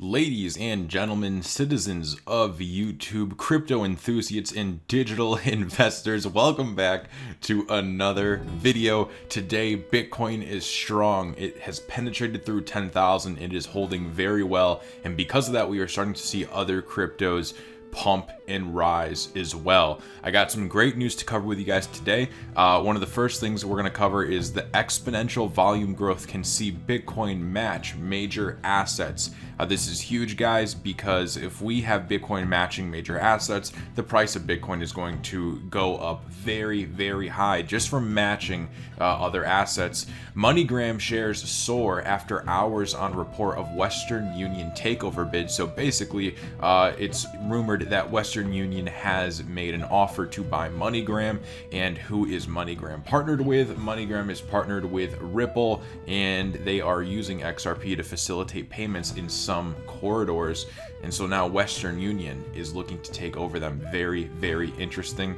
Ladies and gentlemen, citizens of YouTube, crypto enthusiasts, and digital investors, welcome back to another video. Today, Bitcoin is strong. It has penetrated through 10,000. It is holding very well. And because of that, we are starting to see other cryptos pump and rise as well. I got some great news to cover with you guys today. One of the first things we're going to cover is the exponential volume growth can see Bitcoin match major assets. This is huge, guys, because if we have Bitcoin matching major assets, the price of Bitcoin is going to go up very, very high just from matching other assets. Moneygram shares soar after hours on report of Western Union takeover bid. So basically, it's rumored that Western Union has made an offer to buy Moneygram. And who is Moneygram partnered with? Moneygram is partnered with Ripple, and they are using XRP to facilitate payments in some corridors. And so now Western Union is looking to take over them. Very, very interesting.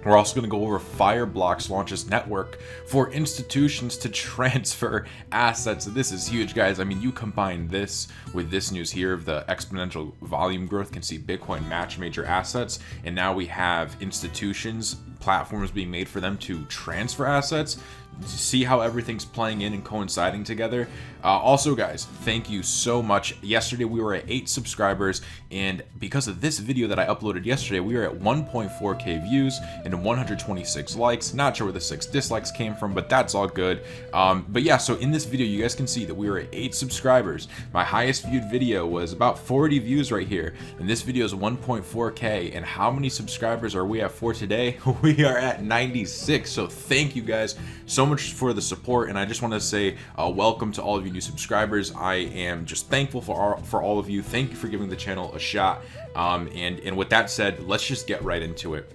We're also going to go over Fireblocks launches network for institutions to transfer assets. This is huge, guys. I mean, you combine this with this news here of the exponential volume growth can see Bitcoin match major assets. And now we have institutions, platforms being made for them to transfer assets. See how everything's playing in and coinciding together. Also, guys, thank you so much. Yesterday we were at 8 subscribers, and because of this video that I uploaded yesterday, we are at 1.4k views and 126 likes. Not sure where the 6 dislikes came from, but that's all good. But yeah, so in this video you guys can see that we were at 8 subscribers. My highest viewed video was about 40 views right here, and this video is 1.4k. And how many subscribers are we at for today? We are at 96. So thank you guys so much for the support, and I just want to say welcome to all of you new subscribers. I am just thankful for all of you. Thank you for giving the channel a shot. And with that said, let's just get right into it.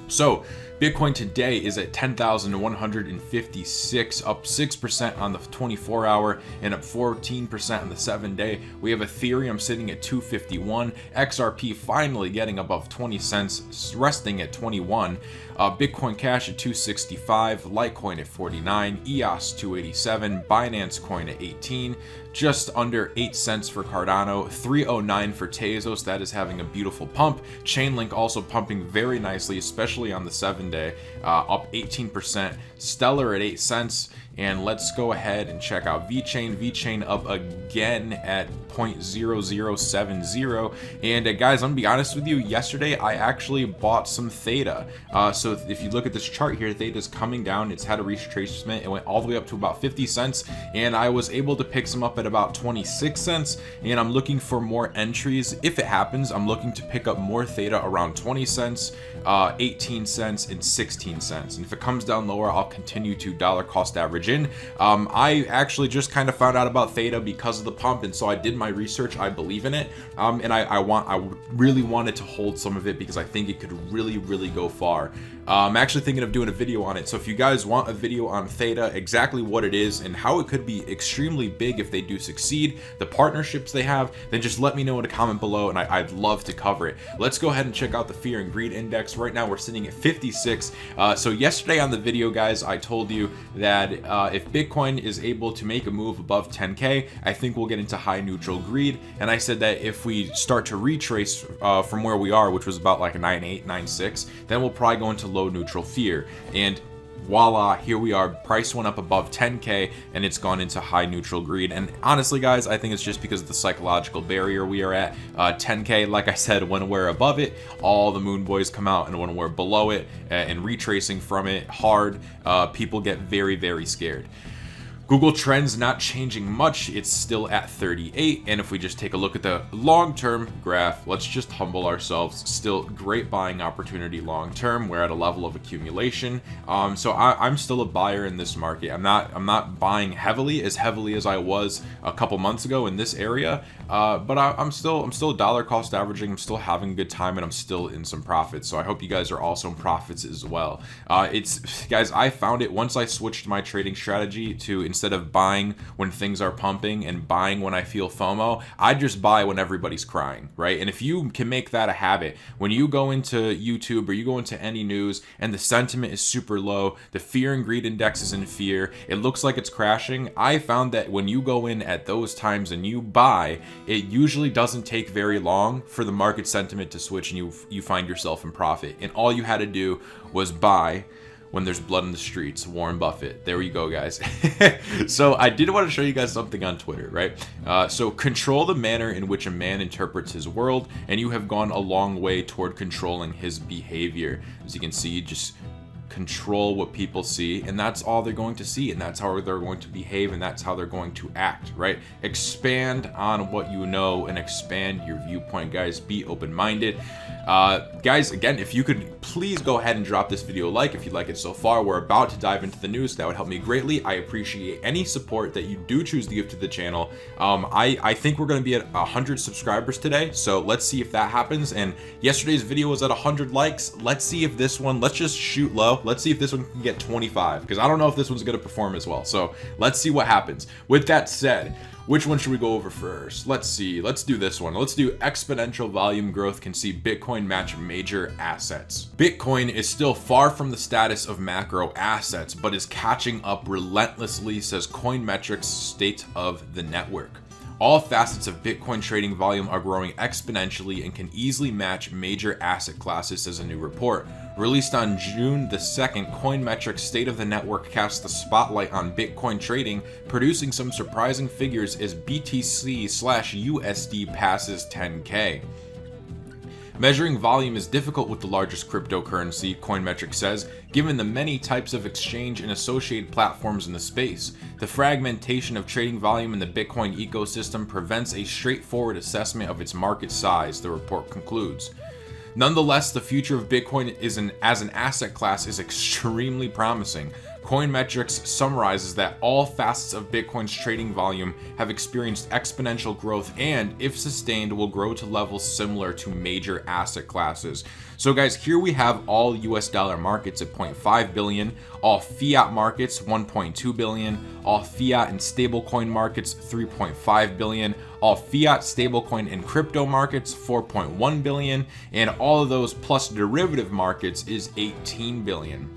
So Bitcoin today is at 10,156, up 6% on the 24-hour and up 14% on the 7-day. We have Ethereum sitting at 251, XRP finally getting above 20 cents, resting at 21. Bitcoin Cash at 265, Litecoin at 49, EOS 287, Binance Coin at 18, just under 8 cents for Cardano, 309 for Tezos. That is having a beautiful pump. Chainlink also pumping very nicely, especially on the 7-day, up 18%. Stellar at 8 cents. And let's go ahead and check out VeChain. VeChain up again at 0.0070. And guys, I'm gonna be honest with you, yesterday I actually bought some Theta. So if you look at this chart here, Theta is coming down. It's had a retracement. It went all the way up to about 50 cents. And I was able to pick some up at about 26 cents. And I'm looking for more entries. If it happens, I'm looking to pick up more Theta around 20 cents, 18 cents, and 16 cents. And if it comes down lower, I'll continue to dollar cost average in. I actually just kind of found out about Theta because of the pump, and so I did my research. I believe in it, and I really wanted to hold some of it because I think it could really go far. I'm actually thinking of doing a video on it, so if you guys want a video on Theta, exactly what it is and how it could be extremely big if they do succeed, the partnerships they have, then just let me know in a comment below, and I'd love to cover it. Let's go ahead and check out the Fear and Greed Index. Right now we're sitting at 56. So yesterday on the video, guys, I told you that if Bitcoin is able to make a move above 10k, I think we'll get into high neutral greed. And I said that if we start to retrace from where we are, which was about like a 9.8, 9.6, then we'll probably go into low neutral fear. And voila, here we are. Price went up above 10k and it's gone into high neutral greed. And honestly, guys, I think it's just because of the psychological barrier we are at. 10k, like I said, when we're above it, all the moon boys come out, and when we're below it and retracing from it hard, people get very scared. Google Trends not changing much. It's still at 38. And if we just take a look at the long-term graph, let's just humble ourselves. Still great buying opportunity long-term. We're at a level of accumulation. So I'm still a buyer in this market. I'm not buying heavily as I was a couple months ago in this area. But I'm still dollar cost averaging. I'm still having a good time, and I'm still in some profits. So I hope you guys are also in profits as well. Guys, I found it once I switched my trading strategy to instead of buying when things are pumping and buying when I feel FOMO, I just buy when everybody's crying, right? And if you can make that a habit, when you go into YouTube or you go into any news and the sentiment is super low, the fear and greed index is in fear, it looks like it's crashing, I found that when you go in at those times and you buy, it usually doesn't take very long for the market sentiment to switch and you find yourself in profit. And all you had to do was buy when there's blood in the streets. Warren Buffett. There you go, guys. So I did want to show you guys something on Twitter, right? So control the manner in which a man interprets his world, and you have gone a long way toward controlling his behavior. As you can see, just control what people see, and that's all they're going to see, and that's how they're going to behave, and that's how they're going to act, right? Expand on what you know and expand your viewpoint, guys. Be open-minded. Guys, again, if you could please go ahead and drop this video a like if you like it so far. We're about to dive into the news. That would help me greatly. I appreciate any support that you do choose to give to the channel. I think we're going to be at 100 subscribers today, so let's see if that happens. And yesterday's video was at 100 likes. Let's see if this one, let's just shoot low. Let's see if this one can get 25, because I don't know if this one's going to perform as well. So let's see what happens. With that said, which one should we go over first? Let's see. Let's do this one. Let's do exponential volume growth can see Bitcoin match major assets. Bitcoin is still far from the status of macro assets, but is catching up relentlessly, says Coinmetrics State of the Network. All facets of Bitcoin trading volume are growing exponentially and can easily match major asset classes, says a new report. Released on June the 2nd, Coinmetrics State of the Network casts the spotlight on Bitcoin trading, producing some surprising figures as BTC/USD passes 10K. Measuring volume is difficult with the largest cryptocurrency, Coinmetrics says, given the many types of exchange and associated platforms in the space. The fragmentation of trading volume in the Bitcoin ecosystem prevents a straightforward assessment of its market size, the report concludes. Nonetheless, the future of Bitcoin as an asset class is extremely promising. Coinmetrics summarizes that all facets of Bitcoin's trading volume have experienced exponential growth and, if sustained, will grow to levels similar to major asset classes. So guys, here we have all US dollar markets at 0.5 billion, all fiat markets 1.2 billion, all fiat and stablecoin markets 3.5 billion, all fiat, stablecoin, and crypto markets 4.1 billion, and all of those plus derivative markets is 18 billion.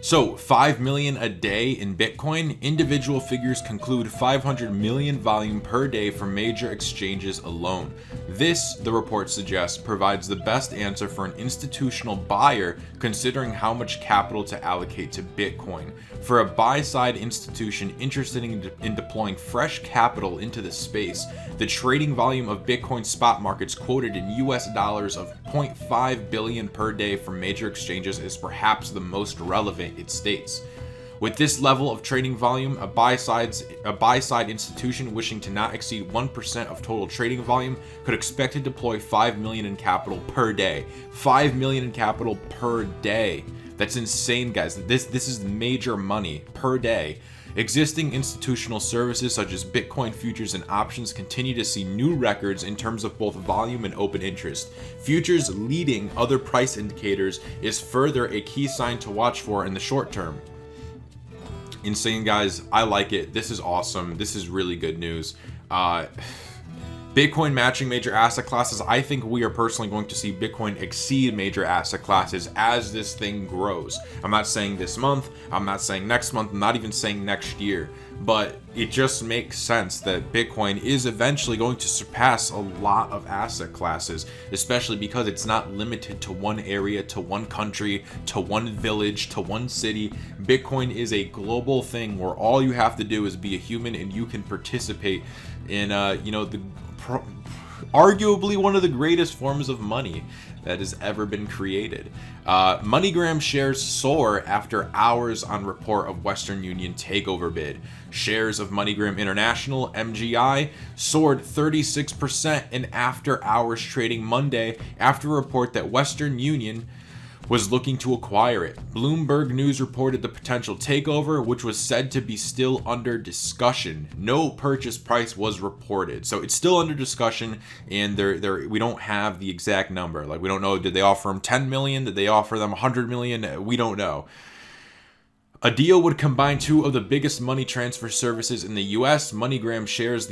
So 5 million a day in Bitcoin. Individual figures conclude 500 million volume per day from major exchanges alone. This, the report suggests, provides the best answer for an institutional buyer considering how much capital to allocate to Bitcoin. For a buy-side institution interested in deploying fresh capital into the space, the trading volume of Bitcoin spot markets quoted in US dollars of 0.5 billion per day from major exchanges is perhaps the most relevant, it states. With this level of trading volume, a buy-side institution wishing to not exceed 1% of total trading volume could expect to deploy 5 million in capital per day. 5 million in capital per day. That's insane, guys. This is major money per day. Existing institutional services such as Bitcoin futures and options continue to see new records in terms of both volume and open interest. Futures leading other price indicators is further a key sign to watch for in the short term. Insane, guys. I like it. This is awesome. This is really good news. Bitcoin matching major asset classes. I think we are personally going to see Bitcoin exceed major asset classes as this thing grows. I'm not saying this month, I'm not saying next month, I'm not even saying next year, but it just makes sense that Bitcoin is eventually going to surpass a lot of asset classes, especially because it's not limited to one area, to one country, to one village, to one city. Bitcoin is a global thing where all you have to do is be a human and you can participate in arguably one of the greatest forms of money that has ever been created. Moneygram shares soar after hours on report of Western Union takeover bid. Shares of Moneygram International, MGI, soared 36% in after hours trading Monday after a report that Western Union was looking to acquire it. Bloomberg News reported the potential takeover, which was said to be still under discussion. No purchase price was reported, so it's still under discussion, and we don't have the exact number. Like, we don't know, did they offer them 10 million? Did they offer them 100 million? We don't know. A deal would combine two of the biggest money transfer services in the US. Moneygram shares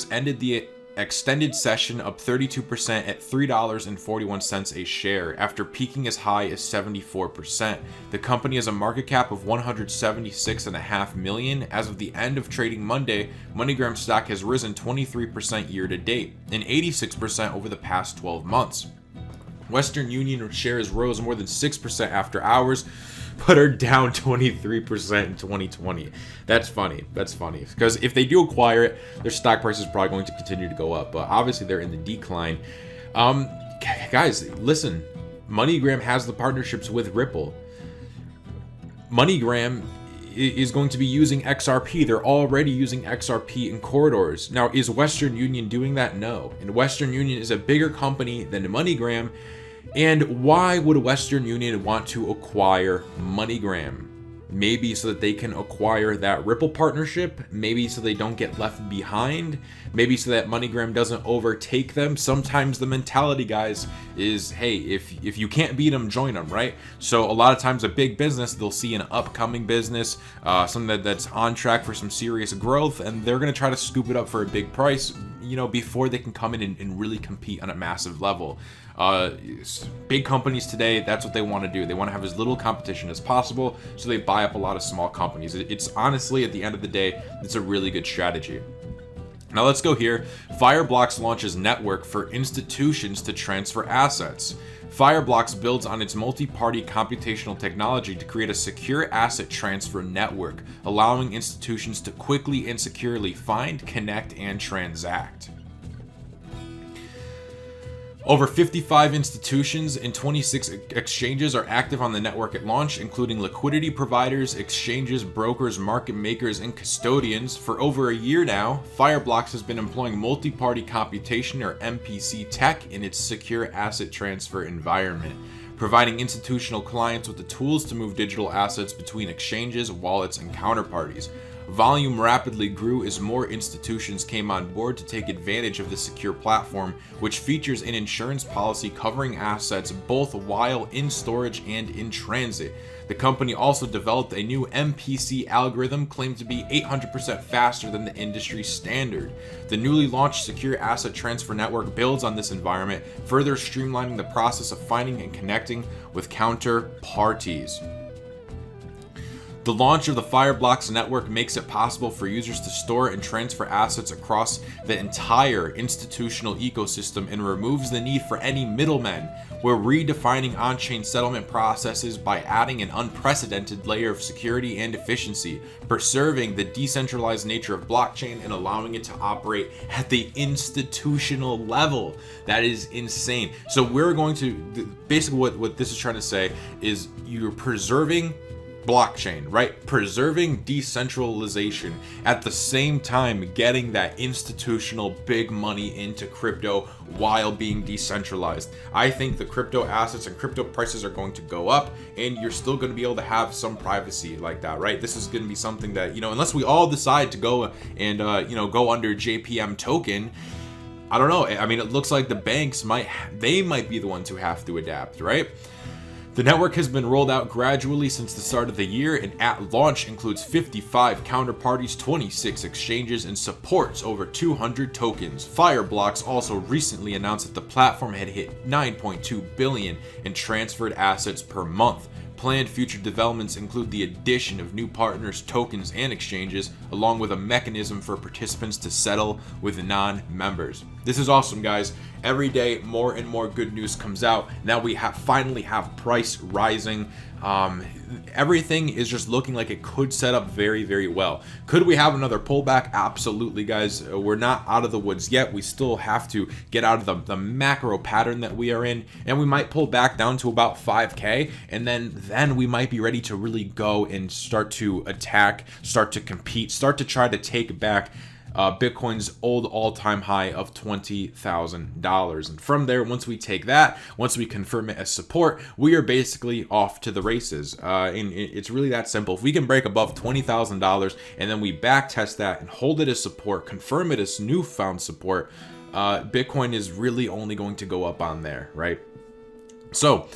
ended the extended session up 32% at $3.41 a share after peaking as high as 74%. The company has a market cap of $176.5 million. As of the end of trading Monday, Moneygram stock has risen 23% year to date and 86% over the past 12 months. Western Union shares rose more than 6% after hours, but are down 23% in 2020. That's funny. That's funny. Because if they do acquire it, their stock price is probably going to continue to go up. But obviously, they're in the decline. Guys, listen. MoneyGram has the partnerships with Ripple. MoneyGram is going to be using XRP. They're already using XRP in corridors. Now, is Western Union doing that? No. And Western Union is a bigger company than MoneyGram. And why would Western Union want to acquire MoneyGram? Maybe so that they can acquire that Ripple partnership. Maybe so they don't get left behind. Maybe so that MoneyGram doesn't overtake them. Sometimes the mentality, guys, is, hey, if you can't beat them, join them, right? So a lot of times a big business, they'll see an upcoming business, something that's on track for some serious growth, and they're going to try to scoop it up for a big price, you know, before they can come in and really compete on a massive level. Big companies today, that's what they want to do. They want to have as little competition as possible, so they buy up a lot of small companies. It's honestly, at the end of the day, it's a really good strategy. Now let's go here. Fireblocks launches network for institutions to transfer assets. Fireblocks builds on its multi-party computational technology to create a secure asset transfer network, allowing institutions to quickly and securely find, connect, and transact. Over 55 institutions and 26 exchanges are active on the network at launch, including liquidity providers, exchanges, brokers, market makers, and custodians. For over a year now, Fireblocks has been employing multi-party computation, or MPC tech, in its secure asset transfer environment, providing institutional clients with the tools to move digital assets between exchanges, wallets, and counterparties. Volume rapidly grew as more institutions came on board to take advantage of the secure platform, which features an insurance policy covering assets both while in storage and in transit. The company also developed a new MPC algorithm claimed to be 800% faster than the industry standard. The newly launched Secure Asset Transfer Network builds on this environment, further streamlining the process of finding and connecting with counterparties. The launch of the Fireblocks network makes it possible for users to store and transfer assets across the entire institutional ecosystem and removes the need for any middlemen. We're redefining on-chain settlement processes by adding an unprecedented layer of security and efficiency, preserving the decentralized nature of blockchain and allowing it to operate at the institutional level. That is insane. So we're going to, basically what this is trying to say is you're preserving blockchain, right? Preserving decentralization at the same time getting that institutional big money into crypto while being decentralized. I think the crypto assets and crypto prices are going to go up, and you're still going to be able to have some privacy like that, right? This is going to be something that, you know, unless we all decide to go and go under JPM token, I don't know. I mean, it looks like the banks might be the ones who have to adapt, right? The network has been rolled out gradually since the start of the year, and at launch includes 55 counterparties, 26 exchanges, and supports over 200 tokens. Fireblocks also recently announced that the platform had hit $9.2 billion in transferred assets per month. Planned future developments include the addition of new partners, tokens, and exchanges, along with a mechanism for participants to settle with non-members. This is awesome, guys. Every day, more and more good news comes out. Now we finally have price rising. Everything is just looking like it could set up very, very well. Could we have another pullback? Absolutely, guys. We're not out of the woods yet. We still have to get out of the macro pattern that we are in, and we might pull back down to about 5K, and then we might be ready to really go and start to attack, start to compete, start to try to take back Bitcoin's old all-time high of $20,000. And from there, once we take that, once we confirm it as support, we are basically off to the races. And it's really that simple. If we can break above $20,000 and then we back test that and hold it as support, confirm it as newfound support, Bitcoin is really only going to go up on there, right? So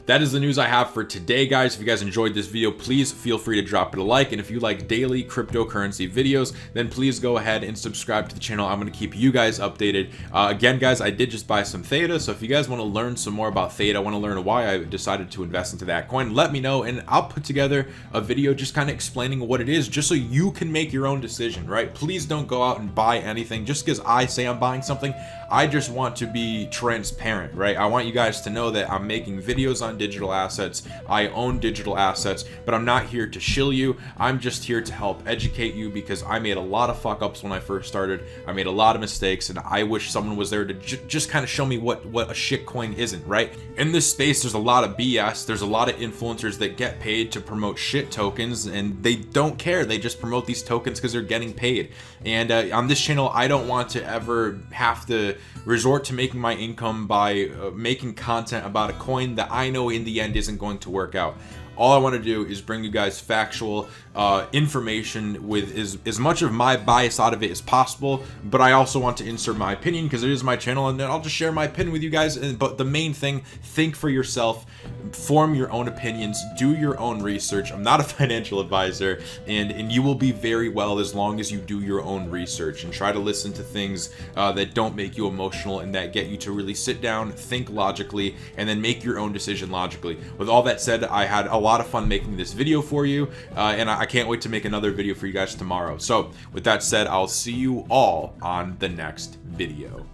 that is the news I have for today, guys. If you guys enjoyed this video, please feel free to drop it a like. And if you like daily cryptocurrency videos, then please go ahead and subscribe to the channel. I'm going to keep you guys updated. Again, guys, I did just buy some Theta. So if you guys want to learn some more about Theta, want to learn why I decided to invest into that coin, let me know. And I'll put together a video just kind of explaining what it is, just so you can make your own decision, right? Please don't go out and buy anything just because I say I'm buying something. I just want to be transparent, right? I want you guys to know that I'm making videos on digital assets. I own digital assets, but I'm not here to shill you. I'm just here to help educate you, because I made a lot of fuck ups when I first started. I made a lot of mistakes, and I wish someone was there to just kind of show me what a shit coin isn't, right? In this space, there's a lot of BS. There's a lot of influencers that get paid to promote shit tokens, and they don't care. They just promote these tokens because they're getting paid. And on this channel, I don't want to ever have to resort to making my income by making content about a coin that I know in the end isn't going to work out. All I want to do is bring you guys factual information with as much of my bias out of it as possible, but I also want to insert my opinion because it is my channel, and then I'll just share my opinion with you guys. But the main thing, think for yourself, form your own opinions, do your own research. I'm not a financial advisor, and you will be very well as long as you do your own research and try to listen to things that don't make you emotional and that get you to really sit down, think logically, and then make your own decision logically. With all that said, I had a lot of fun making this video for you, and I can't wait to make another video for you guys tomorrow. So with that said, I'll see you all on the next video.